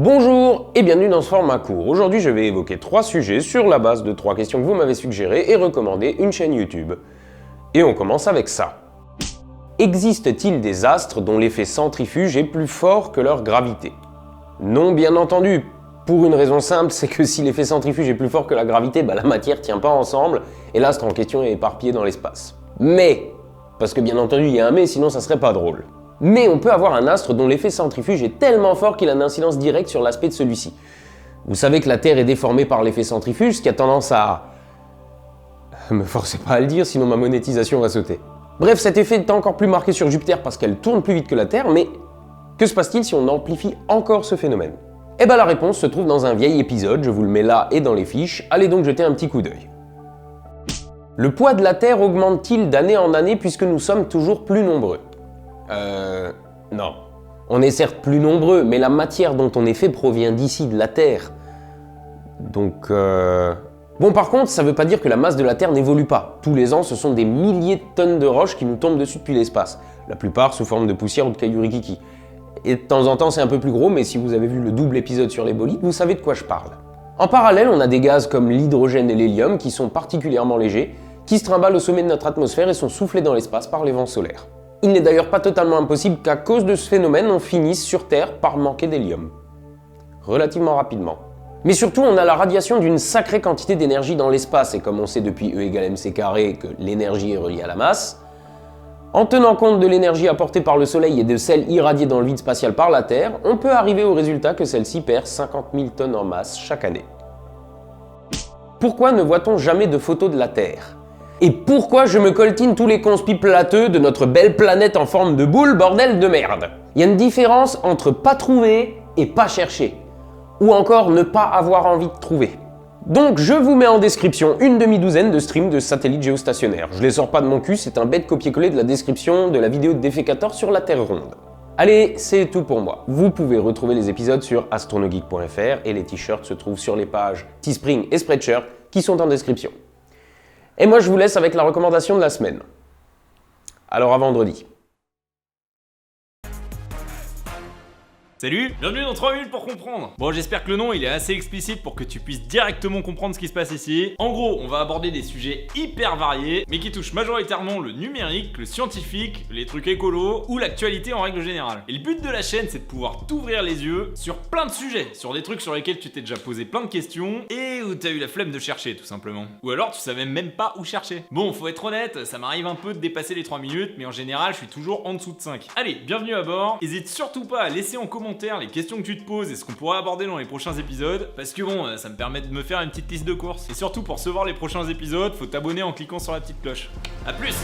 Bonjour et bienvenue dans ce format court. Aujourd'hui je vais évoquer 3 sujets sur la base de 3 questions que vous m'avez suggérées et recommander une chaîne YouTube. Et on commence avec ça. Existe-t-il des astres dont l'effet centrifuge est plus fort que leur gravité? Non, bien entendu. Pour une raison simple, c'est que si l'effet centrifuge est plus fort que la gravité, la matière tient pas ensemble et l'astre en question est éparpillé dans l'espace. Mais, parce que bien entendu il y a un mais, sinon ça serait pas drôle. Mais on peut avoir un astre dont l'effet centrifuge est tellement fort qu'il a une incidence directe sur l'aspect de celui-ci. Vous savez que la Terre est déformée par l'effet centrifuge, ce qui a tendance à... Me forcez pas à le dire, sinon ma monétisation va sauter. Bref, cet effet est encore plus marqué sur Jupiter parce qu'elle tourne plus vite que la Terre, mais que se passe-t-il si on amplifie encore ce phénomène? Eh ben la réponse se trouve dans un vieil épisode, je vous le mets là et dans les fiches, allez donc jeter un petit coup d'œil. Le poids de la Terre augmente-t-il d'année en année puisque nous sommes toujours plus nombreux? Non. On est certes plus nombreux, mais la matière dont on est fait provient d'ici, de la Terre. Donc Bon, par contre, ça veut pas dire que la masse de la Terre n'évolue pas. Tous les ans, ce sont des milliers de tonnes de roches qui nous tombent dessus depuis l'espace. La plupart sous forme de poussière ou de cailloux rikiki. Et de temps en temps, c'est un peu plus gros, mais si vous avez vu le double épisode sur les bolides, vous savez de quoi je parle. En parallèle, on a des gaz comme l'hydrogène et l'hélium qui sont particulièrement légers, qui se trimballent au sommet de notre atmosphère et sont soufflés dans l'espace par les vents solaires. Il n'est d'ailleurs pas totalement impossible qu'à cause de ce phénomène, on finisse sur Terre par manquer d'hélium. Relativement rapidement. Mais surtout, on a la radiation d'une sacrée quantité d'énergie dans l'espace, et comme on sait depuis E égale mc carré que l'énergie est reliée à la masse, en tenant compte de l'énergie apportée par le Soleil et de celle irradiée dans le vide spatial par la Terre, on peut arriver au résultat que celle-ci perd 50 000 tonnes en masse chaque année. Pourquoi ne voit-on jamais de photos de la Terre? Et pourquoi je me coltine tous les conspis plateux de notre belle planète en forme de boule, bordel de merde? Il y a une différence entre pas trouver et pas chercher. Ou encore ne pas avoir envie de trouver. Donc je vous mets en description une demi-douzaine de streams de satellites géostationnaires. Je les sors pas de mon cul, c'est un bête copier-coller de la description de la vidéo de Defecator sur la Terre ronde. Allez, c'est tout pour moi. Vous pouvez retrouver les épisodes sur astronogeek.fr et les t-shirts se trouvent sur les pages Teespring et Spreadshirt qui sont en description. Et moi je vous laisse avec la recommandation de la semaine. Alors à vendredi. Salut, bienvenue dans 3 minutes pour comprendre. Bon, j'espère que le nom il est assez explicite pour que tu puisses directement comprendre ce qui se passe ici. En gros, on va aborder des sujets hyper variés, mais qui touchent majoritairement le numérique, le scientifique, les trucs écolos ou l'actualité en règle générale. Et le but de la chaîne, c'est de pouvoir t'ouvrir les yeux sur plein de sujets, sur des trucs sur lesquels tu t'es déjà posé plein de questions et où t'as eu la flemme de chercher tout simplement. Ou alors tu savais même pas où chercher. Bon, faut être honnête, ça m'arrive un peu de dépasser les 3 minutes, mais en général, je suis toujours en dessous de 5. Allez, bienvenue à bord. Hésite surtout pas à laisser en commentaire les questions que tu te poses et ce qu'on pourrait aborder dans les prochains épisodes, parce que bon, ça me permet de me faire une petite liste de courses. Et surtout, pour recevoir les prochains épisodes, faut t'abonner en cliquant sur la petite cloche. A plus!